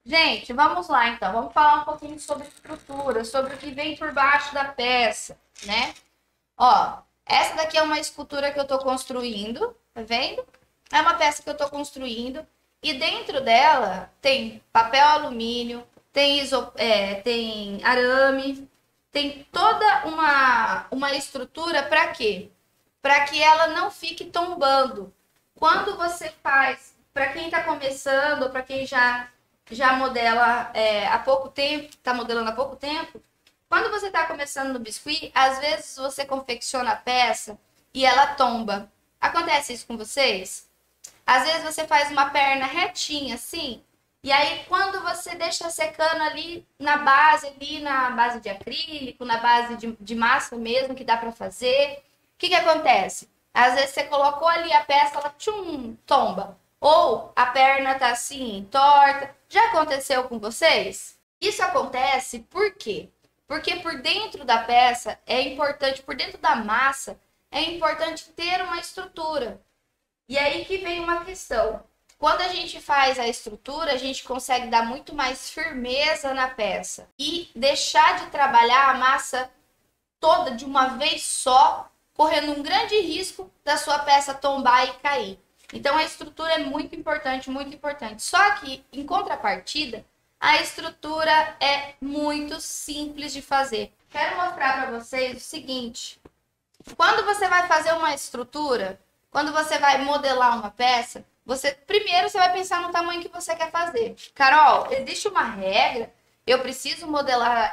Gente, vamos lá então. Vamos falar um pouquinho sobre estrutura, sobre o que vem por baixo da peça, né? Ó, essa daqui é uma escultura que eu tô construindo, tá vendo? É uma peça que eu tô construindo e dentro dela tem papel alumínio, tem arame, tem toda uma estrutura para quê? Para que ela não fique tombando. Quando você faz, para quem está começando, para quem já modela há pouco tempo, está modelando há pouco tempo, quando você está começando no biscuit, às vezes você confecciona a peça e ela tomba. Acontece isso com vocês? Às vezes você faz uma perna retinha assim, e aí quando você deixa secando ali na base de acrílico, na base de massa mesmo, que dá para fazer, o que acontece? Às vezes você colocou ali a peça, ela tchum, tomba. Ou a perna tá assim, torta. Já aconteceu com vocês? Isso acontece por quê? Porque por dentro da peça é importante, por dentro da massa, é importante ter uma estrutura. E aí que vem uma questão. Quando a gente faz a estrutura, a gente consegue dar muito mais firmeza na peça e deixar de trabalhar a massa toda de uma vez só, correndo um grande risco da sua peça tombar e cair. Então a estrutura é muito importante, muito importante. Só que, em contrapartida, a estrutura é muito simples de fazer. Quero mostrar para vocês o seguinte: quando você vai fazer uma estrutura, quando você vai modelar uma peça, primeiro você vai pensar no tamanho que você quer fazer. Carol, existe uma regra? Eu preciso modelar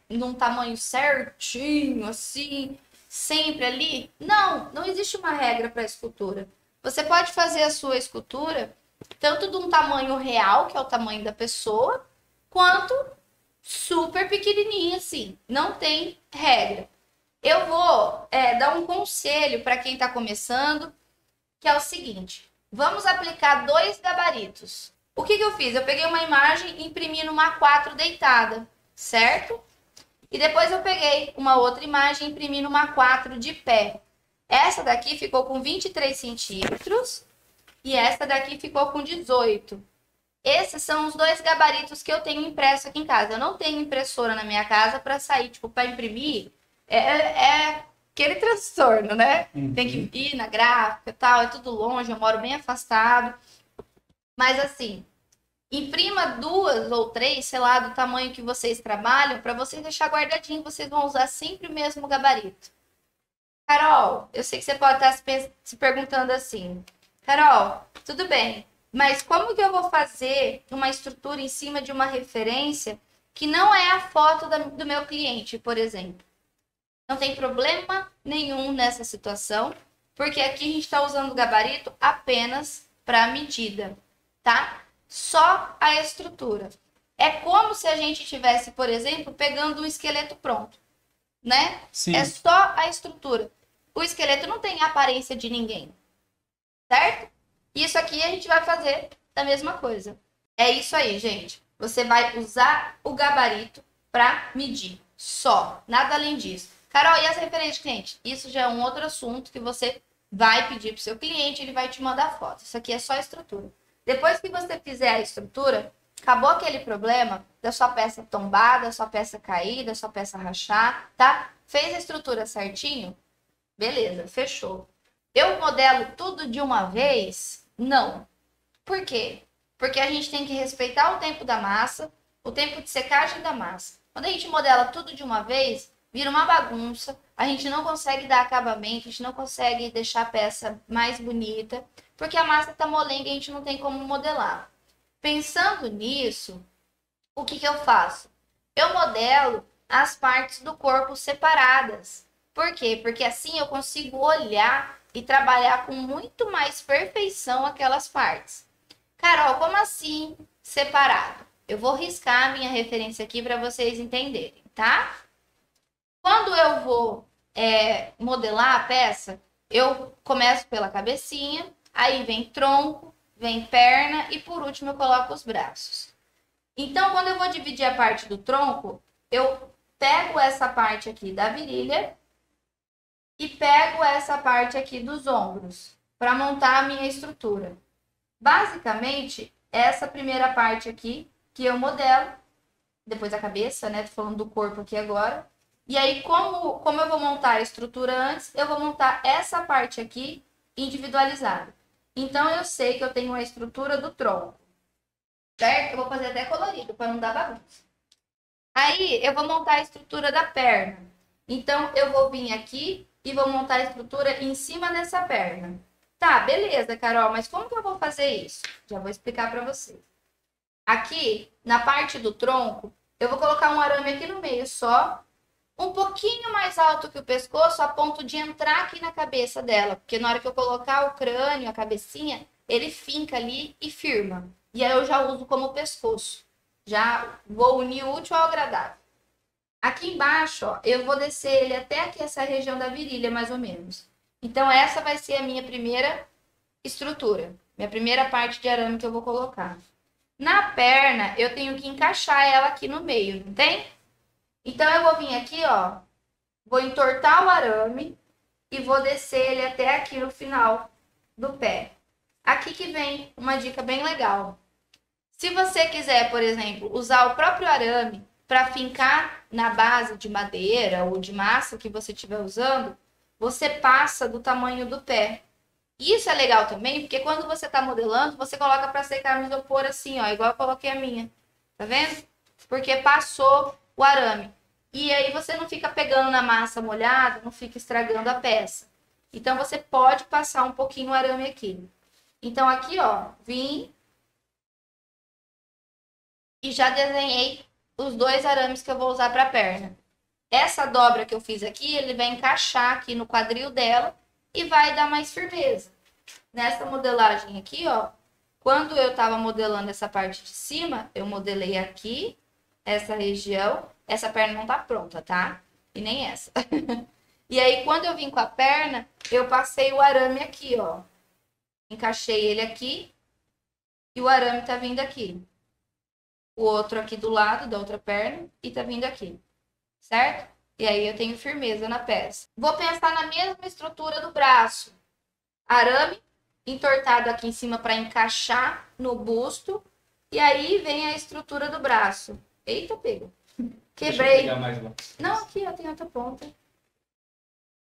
num tamanho certinho, assim, sempre ali? Não, não existe uma regra para escultura. Você pode fazer a sua escultura tanto de um tamanho real, que é o tamanho da pessoa, quanto super pequenininho, assim. Não tem regra. Eu vou dar um conselho para quem está começando, que é o seguinte: vamos aplicar dois gabaritos. O que eu fiz? Eu peguei uma imagem e imprimi numa A4 deitada, certo? E depois eu peguei uma outra imagem e imprimi numa A4 de pé. Essa daqui ficou com 23 centímetros e essa daqui ficou com 18. Esses são os dois gabaritos que eu tenho impresso aqui em casa. Eu não tenho impressora na minha casa para sair, tipo, para imprimir. É aquele transtorno, né? Uhum. Tem que ir na gráfica e tal, é tudo longe, eu moro bem afastado. Mas assim, imprima duas ou três, sei lá, do tamanho que vocês trabalham, para vocês deixar guardadinho, vocês vão usar sempre o mesmo gabarito. Carol, eu sei que você pode estar se perguntando assim: Carol, tudo bem, mas como que eu vou fazer uma estrutura em cima de uma referência que não é a foto do meu cliente, por exemplo? Não tem problema nenhum nessa situação, porque aqui a gente está usando o gabarito apenas para medida, tá? Só a estrutura. É como se a gente tivesse, por exemplo, pegando um esqueleto pronto, né? Sim. É só a estrutura. O esqueleto não tem a aparência de ninguém, certo? Isso aqui a gente vai fazer da mesma coisa. É isso aí, gente. Você vai usar o gabarito para medir. Só. Nada além disso. Carol, e as referências de cliente? Isso já é um outro assunto que você vai pedir para o seu cliente, ele vai te mandar foto. Isso aqui é só a estrutura. Depois que você fizer a estrutura, acabou aquele problema da sua peça tombar, da sua peça cair, da sua peça rachar, tá? Fez a estrutura certinho? Beleza, fechou. Eu modelo tudo de uma vez? Não. Por quê? Porque a gente tem que respeitar o tempo da massa, o tempo de secagem da massa. Quando a gente modela tudo de uma vez, vira uma bagunça, a gente não consegue dar acabamento, a gente não consegue deixar a peça mais bonita, porque a massa tá molenga e a gente não tem como modelar. Pensando nisso, o que eu faço? Eu modelo as partes do corpo separadas. Por quê? Porque assim eu consigo olhar e trabalhar com muito mais perfeição aquelas partes. Carol, como assim separado? Eu vou riscar a minha referência aqui para vocês entenderem, tá? Quando eu vou modelar a peça, eu começo pela cabecinha, aí vem tronco, vem perna e por último eu coloco os braços. Então, quando eu vou dividir a parte do tronco, eu pego essa parte aqui da virilha e pego essa parte aqui dos ombros para montar a minha estrutura. Basicamente, essa primeira parte aqui que eu modelo, depois a cabeça, né? Tô falando do corpo aqui agora. E aí, como eu vou montar a estrutura antes, eu vou montar essa parte aqui individualizada. Então, eu sei que eu tenho a estrutura do tronco, certo? Eu vou fazer até colorido, para não dar bagunça. Aí, eu vou montar a estrutura da perna. Então, eu vou vir aqui e vou montar a estrutura em cima dessa perna. Tá, beleza, Carol, mas como que eu vou fazer isso? Já vou explicar para vocês. Aqui, na parte do tronco, eu vou colocar um arame aqui no meio só, um pouquinho mais alto que o pescoço, a ponto de entrar aqui na cabeça dela. Porque na hora que eu colocar o crânio, a cabecinha, ele finca ali e firma. E aí eu já uso como pescoço. Já vou unir o útil ao agradável. Aqui embaixo, ó, eu vou descer ele até aqui, essa região da virilha, mais ou menos. Então, essa vai ser a minha primeira estrutura. Minha primeira parte de arame que eu vou colocar. Na perna, eu tenho que encaixar ela aqui no meio, não tem? Então, eu vou vir aqui, ó. Vou entortar o arame e vou descer ele até aqui no final do pé. Aqui que vem uma dica bem legal. Se você quiser, por exemplo, usar o próprio arame para fincar na base de madeira ou de massa que você estiver usando, você passa do tamanho do pé. Isso é legal também, porque quando você está modelando, você coloca para secar no isopor assim, ó, igual eu coloquei a minha. Tá vendo? Porque passou o arame. E aí você não fica pegando na massa molhada, não fica estragando a peça. Então você pode passar um pouquinho o arame aqui. Então aqui, ó, vim e já desenhei os dois arames que eu vou usar para a perna. Essa dobra que eu fiz aqui, ele vai encaixar aqui no quadril dela e vai dar mais firmeza. Nessa modelagem aqui, ó, quando eu tava modelando essa parte de cima, eu modelei aqui, essa região. Essa perna não tá pronta, tá? E nem essa. E aí, quando eu vim com a perna, eu passei o arame aqui, ó. Encaixei ele aqui e o arame tá vindo aqui. O outro aqui do lado da outra perna e tá vindo aqui. Certo? E aí eu tenho firmeza na peça. Vou pensar na mesma estrutura do braço. Arame entortado aqui em cima para encaixar no busto. E aí vem a estrutura do braço. Eita, pega. Quebrei. Não, aqui ó, tem outra ponta.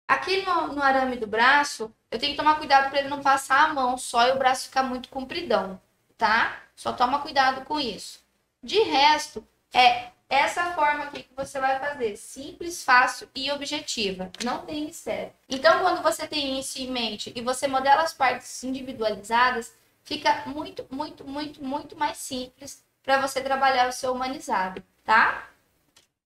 Aqui no arame do braço, eu tenho que tomar cuidado para ele não passar a mão só e o braço ficar muito compridão, tá? Só toma cuidado com isso. De resto, é essa forma aqui que você vai fazer. Simples, fácil e objetiva. Não tem mistério. Então, quando você tem isso em mente e você modela as partes individualizadas, fica muito, muito, muito, muito mais simples para você trabalhar o seu humanizado, tá?